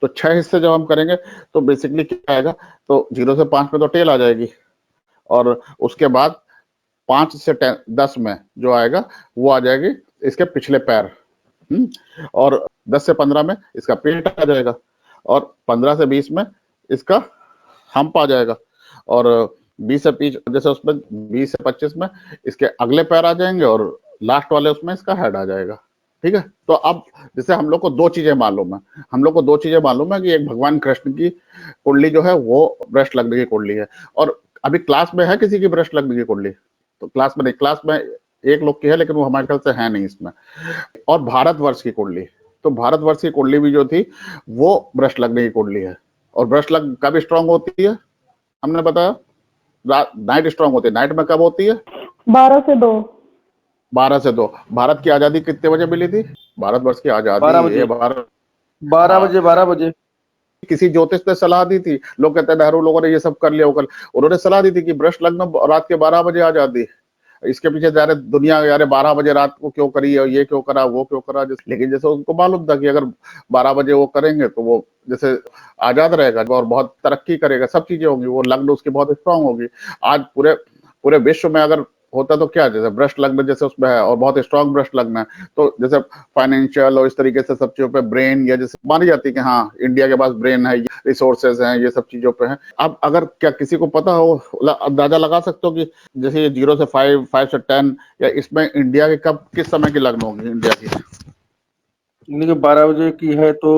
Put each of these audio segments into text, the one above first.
तो 6 हिस्से जब हम करेंगे तो बेसिकली क्या आएगा, तो 0 से 5 में तो टेल आ जाएगी, और उसके बाद 5 से 10 में जो आएगा वो आ जाएगी इसके पिछले पैर, और 10 से 15 में इसका पेट आ जाएगा, और 15 से 20 में इसका हम्प आ जाएगा, और 20 से 20 जैसे उसमें 20 से 25 में इसके अगले पैर आ जाएंगे, और लास्ट वाले उसमें इसका हेड आ जाएगा। ठीक है, तो अब जैसे हम लोग को दो चीजें मालूम है, कि एक भगवान कृष्ण की कुंडली जो है वो भ्रष्ट लग्न की कुंडली है, और अभी क्लास में है किसी की भ्रष्ट लग्न की कुंडली? तो क्लास में नहीं, क्लास में एक लोग की है, लेकिन वो हमारे ख्याल से है नहीं इसमें। और भारतवर्ष की कुंडली, तो भारतवर्ष की कुंडली भी जो थी वो भ्रष्ट लग्न की कुंडली है, और भ्रष्ट लग्न कब स्ट्रांग होती है हमने बताया, नाइट स्ट्रांग होती है। नाइट में कब होती है? 12 से 2। 12 से 2। भारत की आजादी कितने बजे मिली थी? भारतवर्ष की आजादी 12 बजे, 12 बजे, 12 बजे। किसी ज्योतिष ने सलाह दी थी, लोग कहते हैं नेहरू लोगों ने ये सब कर लिया, उन्होंने सलाह दी थी कि भ्रष्ट लग्न रात के 12 बजे आजादी। इसके पीछे जा रहे दुनिया, यार 12 बजे रात को क्यों करी, और ये क्यों करा, वो क्यों करा, लेकिन जैसे उनको मालूम था कि अगर 12 बजे वो करेंगे तो वो जैसे आजाद रहेगा और बहुत तरक्की करेगा, सब चीजें होंगी, वो लग्न उसकी बहुत स्ट्रांग होगी। आज पूरे पूरे विश्व में अगर होता तो क्या, जैसे भ्रष्ट लग्न जैसे उसमें है और बहुत स्ट्रांग भ्रष्ट लग्न है, तो जैसे फाइनेंशियल और इस तरीके से सब चीजों पे ब्रेन, या जैसे मानी जाती है कि हाँ इंडिया के पास ब्रेन है, रिसोर्सेज हैं, ये सब चीजों पे है। अब अगर क्या किसी को पता हो, अंदाजा लगा सकते हो कि जैसे ये 0 से 5, 5 से 10, या इसमें इंडिया के कब किस समय की लग्न होगी इंडिया की? 12 बजे की है तो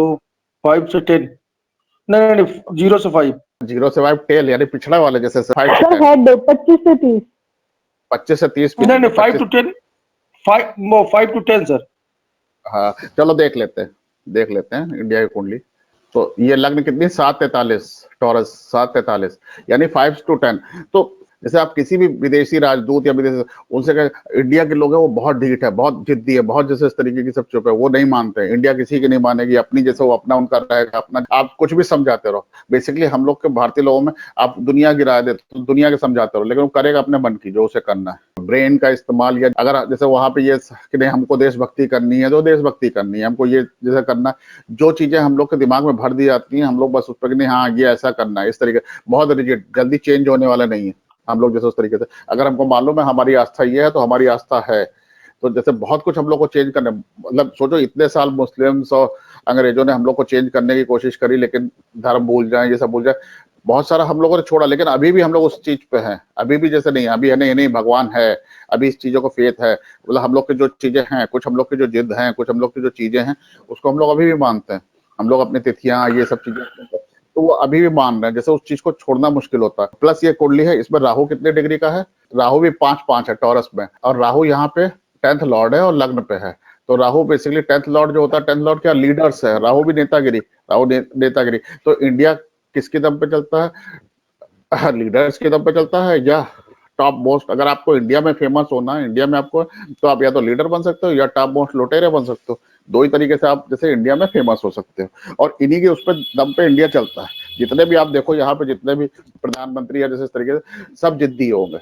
5 से 10, नहीं 0 से 5। 0 से 5 टेल, यानी पिछड़ा वाले, जैसे 5 से 10। हेड 25 से 30। 25 से 30 नहीं 5 to 10, 5 to 10 सर। हाँ चलो देख लेते हैं इंडिया की कुंडली। तो ये लग्न कितनी, 7:43 टॉरस, 7:43, यानी 5 to 10। तो जैसे आप किसी भी विदेशी राजदूत या विदेशी उनसे कहें, इंडिया के लोग हैं वो बहुत ढीठ है, बहुत जिद्दी है, बहुत जैसे इस तरीके की सब चुप है, वो नहीं मानते। इंडिया किसी की नहीं मानेगी अपनी, जैसे वो अपना उनका रहेगा अपना, आप कुछ भी समझाते रहो। बेसिकली हम लोग के भारतीय लोगों में आप दुनिया गिरा देते तो दुनिया के समझाते रहो, लेकिन वो करेगा अपने मन की जो उसे करना है। ब्रेन का इस्तेमाल, या अगर जैसे वहां पे ये कि नहीं हमको देशभक्ति करनी है तो देशभक्ति करनी है, हमको ये जैसे करना है, जो चीजें हम लोग के दिमाग में भर दी जाती हैं, हम लोग बस उस पर नहीं, हाँ ये ऐसा करना है, इस तरीके, बहुत रिजिड, जल्दी चेंज होने वाला नहीं है हम लोग। जैसे उस तरीके से अगर हमको मालूम है हमारी आस्था ये है तो हमारी आस्था है, तो जैसे बहुत कुछ हम लोग को चेंज करने, मतलब सोचो इतने साल मुस्लिम्स और अंग्रेजों ने हम लोग को चेंज करने की कोशिश करी, लेकिन धर्म भूल जाए, ये सब भूल जाए, बहुत सारा हम लोगों ने छोड़ा, लेकिन अभी भी हम लोग उस चीज पे हैं। अभी भी जैसे नहीं, अभी है नहीं भगवान है, अभी इस चीजों को फेथ है, मतलब हम लोग की जो चीजें हैं, कुछ हम लोग की जो जिद हैं, कुछ हम लोग की जो चीजें हैं, उसको हम लोग अभी भी मानते हैं। हम लोग अपनी तिथियां, ये सब चीजें तो वो अभी भी मान रहे हैं, जैसे उस चीज को छोड़ना मुश्किल होता है। प्लस ये कुंडली है, इसमें राहु कितने डिग्री का है? राहु भी 5-5 है टॉरस में, और राहु यहाँ पे 10th लॉर्ड है और लग्न पे है। तो राहु बेसिकली 10th लॉर्ड जो होता है, 10th लॉर्ड क्या, लीडर्स है, राहु भी नेतागिरी, राहु नेतागिरी। तो इंडिया किसके दम पे चलता है? लीडर्स के दम पे चलता है, या टॉप मोस्ट, अगर आपको इंडिया में फेमस होना है, इंडिया में आपको, तो आप या तो लीडर बन सकते हो या टॉप मोस्ट लुटेरे बन सकते हो। दो ही तरीके से आप जैसे इंडिया में फेमस हो सकते हो, और इन्हीं के उस पर दम पे इंडिया चलता है। जितने भी आप देखो यहाँ पे, जितने भी प्रधानमंत्री या जैसे इस तरीके से, सब जिद्दी होंगे,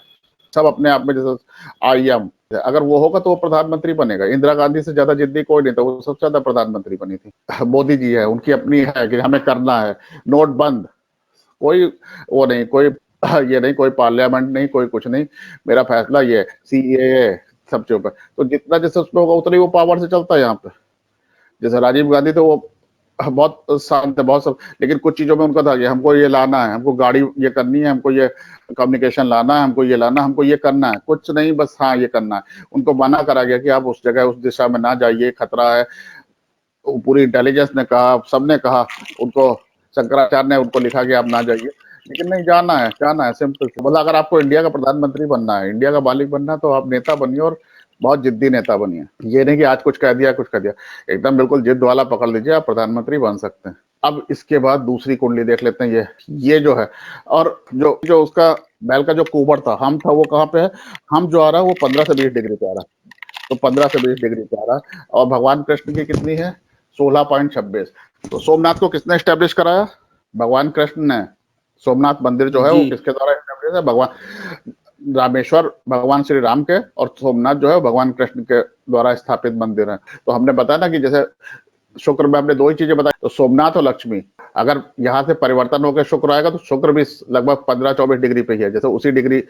सब अपने आप में जैसे आई एम, अगर वो होगा तो वो प्रधानमंत्री बनेगा। इंदिरा गांधी से ज्यादा जिद्दी कोई नहीं था, वो सबसे ज्यादा प्रधानमंत्री बनी थी। मोदी जी है, उनकी अपनी है कि हमें करना है, नोट बंद, कोई वो नहीं, कोई ये नहीं, कोई पार्लियामेंट नहीं, कोई कुछ नहीं, मेरा फैसला ये है, सीएए, सब चुप है। तो जितना जैसे उसमें होगा उतना ही वो पावर से चलता है यहाँ पे। जैसे राजीव गांधी तो वो बहुत शांत है, बहुत सब, लेकिन कुछ चीजों में उनका था कि हमको ये लाना है, हमको गाड़ी ये करनी है, हमको ये कम्युनिकेशन लाना है, हमको ये लाना, हमको ये करना है, कुछ नहीं, बस हाँ ये करना है। उनको मना करा गया कि आप उस जगह उस दिशा में ना जाइए, खतरा है। पूरी इंटेलिजेंस ने कहा, सबने कहा, उनको शंकराचार्य ने उनको लिखा कि आप ना जाइए, लेकिन नहीं, जाना है, जाना है, सिंपल। मतलब अगर आपको इंडिया का प्रधानमंत्री बनना है, इंडिया का मालिक बनना है, तो आप नेता बनिए, और बहुत जिद्दी नेता बनिए। ये नहीं कि आज कुछ कह दिया, कुछ कह दिया, एकदम बिल्कुल जिद वाला पकड़ लीजिए, आप प्रधानमंत्री बन सकते हैं। अब इसके बाद दूसरी कुंडली देख लेते हैं, ये जो है, और जो जो उसका बैल का जो कुबड़ था, हम था, वो कहाँ पे है? हम जो आ रहा है वो 15 से 20 डिग्री पे आ रहा है, तो 15 से 20 डिग्री पे आ रहा है, और भगवान कृष्ण की कितनी है? 16.26। तो सोमनाथ को किसने स्टैब्लिश कराया? भगवान कृष्ण ने। सोमनाथ मंदिर जो है वो किसके द्वारा स्टैब्लिश है? भगवान रामेश्वर भगवान श्री राम के, और सोमनाथ जो है भगवान कृष्ण के द्वारा स्थापित मंदिर है। तो हमने बताया ना कि जैसे शुक्र में हमने दो ही चीजें बताई, तो सोमनाथ और लक्ष्मी, अगर यहाँ से परिवर्तन होकर शुक्र आएगा तो शुक्र भी लगभग 15-24 डिग्री पे ही है, जैसे उसी डिग्री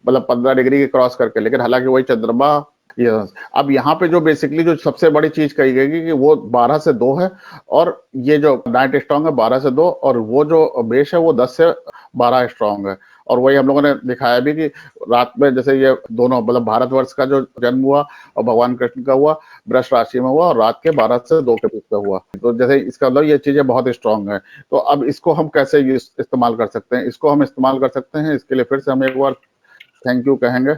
मतलब 15 डिग्री के क्रॉस करके, लेकिन हालांकि वही चंद्रमा। ये अब यहाँ पे जो बेसिकली जो सबसे बड़ी चीज कही गई कि वो 12 से 2 है, और ये जो नाइट स्ट्रांग है 12 से 2, और वो जो मेष है वो 10 से 12 स्ट्रांग है। और वही हम लोगों ने दिखाया भी कि रात में जैसे ये दोनों मतलब भारतवर्ष का जो जन्म हुआ और भगवान कृष्ण का हुआ वृष राशि में हुआ, और रात के 12 से 2 के बीच में हुआ, तो जैसे इसका मतलब ये चीजें बहुत स्ट्रांग है। तो अब इसको हम कैसे इस्तेमाल कर सकते हैं? इसको हम इस्तेमाल कर सकते हैं, इसके लिए फिर से हम एक बार थैंक यू कहेंगे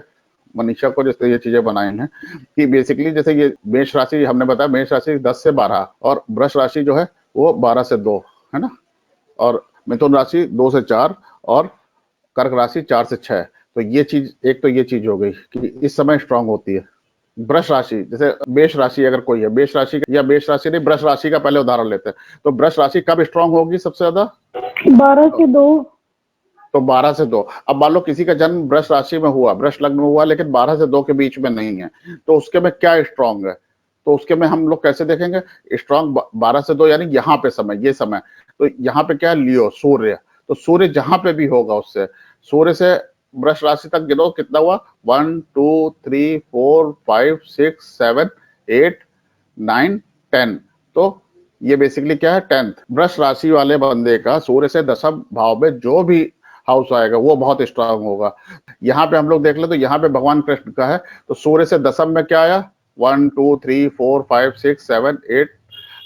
मनीषा को, जिससे ये चीजें बनाई हैं कि बेसिकली जैसे ये मेष राशि हमने बताया, मेष राशि 10 से 12, और वृष राशि जो है वो 12 से 2 है ना, और मिथुन राशि 2 से 4, और कर्क राशि 4 से 6। तो ये चीज, एक तो ये चीज हो गई कि इस समय स्ट्रांग होती है। वृष राशि, जैसे मेष राशि अगर कोई है, मेष राशि या मेष राशि नहीं, वृष राशि का पहले उदाहरण लेते हैं, तो वृष राशि कब स्ट्रांग होगी सबसे ज्यादा? 12 से 2। तो 12 से 2। अब मान लो किसी का जन्म वृष राशि में हुआ, वृष लग्न में हुआ, लेकिन 12 से 2 के बीच में नहीं है, तो उसके में क्या स्ट्रांग है? तो उसके में हम लोग कैसे देखेंगे स्ट्रांग? 12 से 2 यानी यहाँ पे समय, ये समय, तो यहाँ पे क्या है? लियो, सूर्य। तो सूर्य जहां पे भी होगा उससे, सूर्य से वृष राशि तक गिनो कितना हुआ? 1 2 3 4 5 6 7 8 9 10। तो ये बेसिकली क्या है? 10th। वृष राशि वाले बंदे का सूर्य से 10वें भाव में जो भी हाउस आएगा वो बहुत स्ट्रांग होगा। यहाँ पे हम लोग देख ले तो यहाँ पे भगवान कृष्ण का है, तो सूर्य से 10वें में क्या आया? 1 2 3 4 5 6 7 8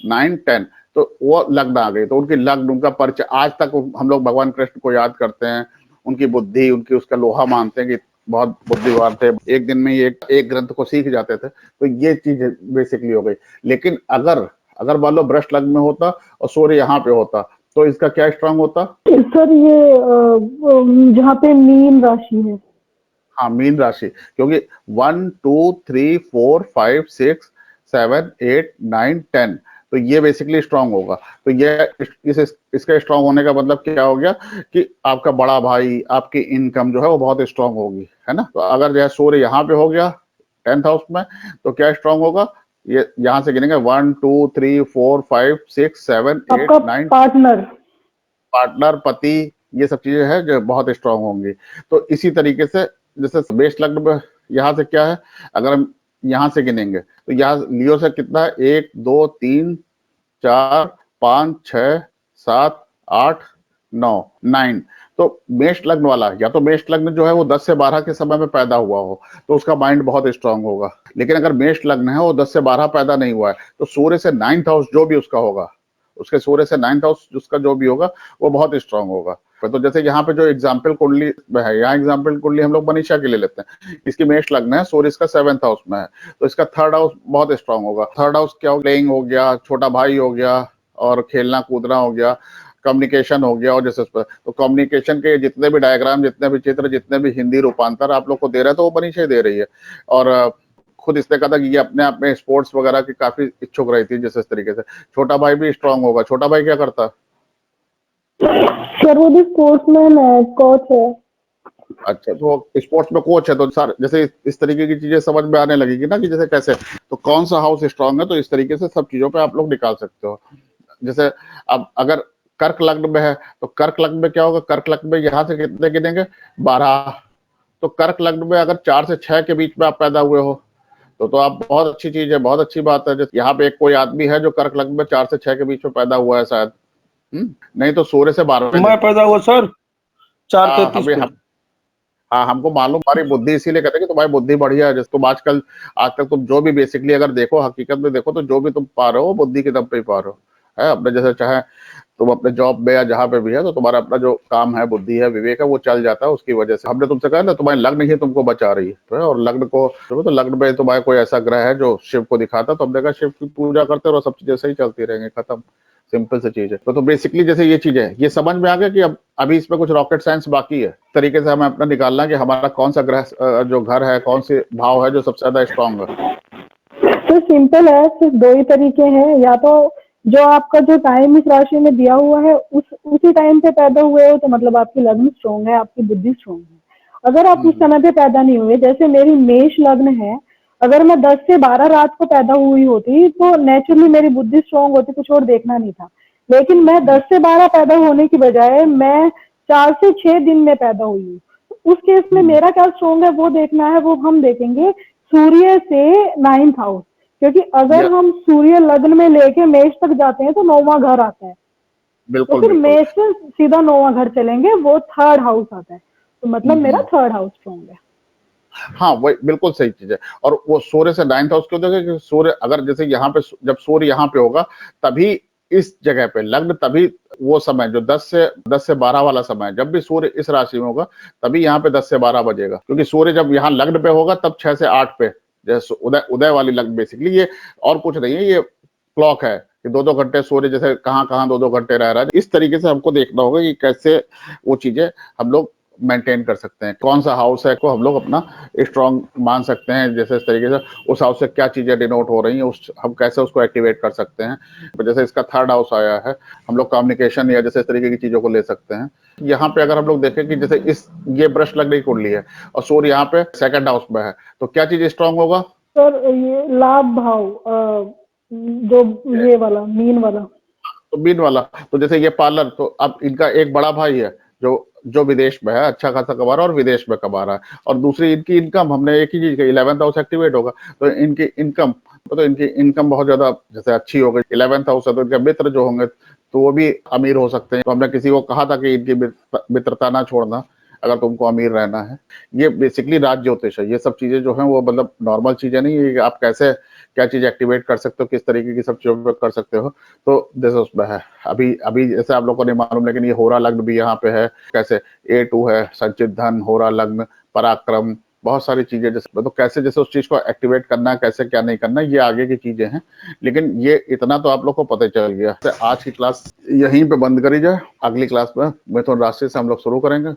9 10। तो वो लग्न आ गई, तो उनकी लग्न, उनका परिचय, आज तक हम लोग भगवान कृष्ण को याद करते हैं, उनकी बुद्धि, उनकी उसका लोहा मानते हैं कि बहुत बुद्धिमान थे, एक दिन में ही एक ग्रंथ को सीख जाते थे। तो ये चीज बेसिकली हो गई। लेकिन अगर अगर मान लो वृष लग्न में होता और सूर्य यहाँ पे होता, तो इसका क्या स्ट्रांग होता? सर ये जहाँ पे मीन राशि है। हाँ, मीन राशि, क्योंकि 1 2 3 4 5 6 7 8 9 10, तो ये बेसिकली स्ट्रांग होगा। तो ये इसका स्ट्रांग होने का मतलब क्या हो गया कि आपका बड़ा भाई, आपकी इनकम जो है वो बहुत स्ट्रांग होगी, है ना। तो अगर जो है सूर्य यहाँ पे हो गया 10th हाउस में, तो क्या स्ट्रांग होगा? ये यहाँ से गिनेंगे 1 2 3 4 5 6 7 8 आपका 9, पार्टनर, पार्टनर, पति, ये सब चीजें हैं जो बहुत स्ट्रांग होंगी। तो इसी तरीके से जैसे मेष लग्न में यहाँ से क्या है, अगर हम यहाँ से गिनेंगे तो यहाँ लियो से कितना है? 1 2 3 4 5 6 7 8 9 9। तो मेष लग्न वाला, या तो मेष लग्न जो है वो 10 से 12 के समय में पैदा हुआ हो तो उसका माइंड बहुत स्ट्रांग होगा। लेकिन अगर मेष लग्न है वो 10 से 12 पैदा नहीं हुआ है, तो सूर्य से 9th हाउस जो भी उसका होगा, उसके सूर्य से 9th हाउस उसका जो भी होगा वो बहुत स्ट्रांग होगा। तो जैसे यहाँ पे जो एग्जाम्पल कुंडली है, यहाँ एग्जाम्पल कुंडली हम लोग मनीषा के लिए लेते हैं, इसकी मेष लग्न है, सूर्य इसका 7th हाउस में है, तो इसका 3rd हाउस बहुत स्ट्रांग होगा। 3rd हाउस क्या हो? प्लेइंग हो गया, छोटा भाई हो गया, और खेलना कूदना हो गया, कम्युनिकेशन हो गया, और जैसे तो कम्युनिकेशन के जितने भी डायग्राम, जितने भी चित्र, जितने भी हिंदी रूपांतर आप लोग को दे रहे हैं, तो वो मनीषा ही दे रही है। और खुद इसने कहा था कि ये अपने आप में स्पोर्ट्स वगैरह की काफी इच्छुक रही थी, जैसे इस तरीके से। छोटा भाई भी स्ट्रांग होगा। छोटा भाई क्या करता है? सर वो भी स्पोर्ट्समैन है, कोच है। अच्छा, तो स्पोर्ट्स में कोच है, तो सर जैसे इस तरीके की चीजें समझ में आने लगेगी ना कि जैसे कैसे, तो कौन सा हाउस स्ट्रांग है, तो इस तरीके से सब चीजों पे आप लोग निकाल सकते हो। जैसे अब अगर कर्क लग्न में है, तो कर्क लग्न में क्या होगा? कर्क लग्न में यहाँ से कितने गिनेंगे? 12। तो कर्क लग्न में अगर 4 से 6 के बीच में आप पैदा हुए हो, तो आप, बहुत अच्छी चीज है, बहुत अच्छी बात है। जैसे यहाँ पे एक कोई आदमी है जो कर्क लग्न में 4 से 6 के बीच में पैदा हुआ है शायद, नहीं तो सूर्य से 12वें मैं पैदा हुआ सर 4:33 हमें पे। हाँ, हमको मालूम, हमारी बुद्धि इसीलिए कहते हैं कि तुम्हारी बुद्धि बढ़िया है। जैसे तुम आजकल, आज तक तुम जो भी बेसिकली अगर देखो, हकीकत में देखो, तो जो भी तुम पा रहे हो बुद्धि के दम पे ही पा रहे हो, है अपने जैसे, चाहे तुम अपने जॉब में या जहाँ पे भी है, तो तुम्हारा अपना जो काम है, बुद्धि है, विवेक है, वो चल जाता है उसकी वजह से। हमने तुमसे कहा ना, तुम्हारी लग्न ही तुमको बचा रही है, और लग्न को, तो लग्न में तुम्हारे कोई ऐसा ग्रह है जो शिव को दिखाता, तो हमने कहा शिव की पूजा करते रहो, सब चीजें सही चलती रहेंगी, खत्म, सिंपल सी चीज है। तो बेसिकली जैसे ये चीज है, ये समझ में आ गया कि अब अभी इसमें कुछ रॉकेट साइंस बाकी है। तरीके से हमें अपना निकालना है कि हमारा कौन सा ग्रह, जो घर है, कौन से भाव है जो सबसे ज्यादा स्ट्रांग है। तो सिंपल है, सिर्फ 2 ही तरीके हैं, या तो जो आपका जो टाइम इस राशि में दिया हुआ है उसी टाइम पे पैदा हुए हो, तो मतलब आपकी लग्न स्ट्रॉन्ग है, आपकी बुद्धि स्ट्रॉन्ग है। अगर आप उस समय पे पैदा नहीं हुए, जैसे मेरी मेष लग्न है, अगर मैं 10 से 12 रात को पैदा हुई होती तो नेचुरली मेरी बुद्धि स्ट्रांग होती, कुछ और देखना नहीं था। लेकिन मैं 10 से 12 पैदा होने की बजाय मैं 4 से 6 दिन में पैदा हुई हूँ। उस केस में मेरा क्या स्ट्रांग है वो देखना है, वो हम देखेंगे सूर्य से 9th हाउस, क्योंकि अगर या हम सूर्य लग्न में लेके मेष तक जाते हैं तो 9वां घर आता है, तो बिल्कुल फिर बिल्कुल। मेष से सीधा 9वां घर चलेंगे, वो 3rd हाउस आता है, तो मतलब मेरा 3rd हाउस स्ट्रांग है। हाँ वही बिल्कुल सही चीज है। और वो सूर्य से 9th हाउस क्यों देखे कि सूर्य अगर जैसे यहाँ पे जब सूर्य यहाँ पे होगा तभी इस जगह पे लग्न, तभी वो समय जो 10 से 12 वाला समय, जब भी सूर्य इस राशि में होगा तभी यहाँ पे 10 से 12 बजेगा, क्योंकि सूर्य जब यहाँ लग्न पे होगा तब 6 से 8 पे, जैसे उदय उदय वाली लग्न बेसिकली, ये और कुछ नहीं है, ये क्लॉक है कि 2-2 घंटे सूर्य जैसे कहाँ 2-2 घंटे रह रहा है। इस तरीके से हमको देखना होगा कि कैसे वो चीजें हम लोग मेंटेन कर सकते हैं, कौन सा हाउस है को हम लोग अपना स्ट्रांग मान सकते हैं, जैसे इस तरीके से उस हाउस से क्या चीजें डिनोट हो रही हैं, उस हम कैसे उसको एक्टिवेट कर सकते हैं। जैसे इसका 3rd हाउस आया है, हम लोग कम्युनिकेशन या जैसे इस तरीके की चीजों को ले सकते हैं। यहाँ पे अगर हम लोग देखें कि जैसे इस ये ब्रश लगने की कुंडली है और सूर्य यहाँ पे 2nd हाउस में है, तो क्या चीज स्ट्रांग होगा? सर ये लाभ भाव, जो ये वाला मीन वाला। तो मीन वाला, तो जैसे ये पार्लर, तो अब इनका एक बड़ा भाई है जो जो विदेश में है, अच्छा खासा कमा रहा है और विदेश में कमा रहा है, और दूसरी इनकी इनकम, हमने एक ही चीज का 11th हाउस एक्टिवेट होगा तो इनकी इनकम, तो इनकी इनकम बहुत ज्यादा जैसे अच्छी हो गई। 11th हाउस है तो इनके मित्र जो होंगे तो वो भी अमीर हो सकते हैं। तो हमने किसी को कहा था कि इनकी मित्रता ना छोड़ना अगर तुमको अमीर रहना है। ये बेसिकली राज ज्योतिष है। ये सब चीजें जो है वो मतलब नॉर्मल चीजें नहीं है, आप कैसे क्या चीज एक्टिवेट कर सकते हो, किस तरीके की सब चीजों कर सकते हो, तो जैसे उसमें है। अभी अभी जैसे आप लोग को नहीं मालूम, लेकिन ये होरा लग्न भी यहाँ पे है, कैसे A2 है, संचित धन, होरा लग्न, पराक्रम, बहुत सारी चीजें जैसे, तो कैसे जैसे उस चीज को एक्टिवेट करना है, कैसे क्या नहीं करना, ये आगे की चीजें हैं। लेकिन ये इतना तो आप लोग को पता चल गया। आज की क्लास यहीं पे बंद करी जाए, अगली क्लास में मिथुन राशि से हम लोग शुरू करेंगे।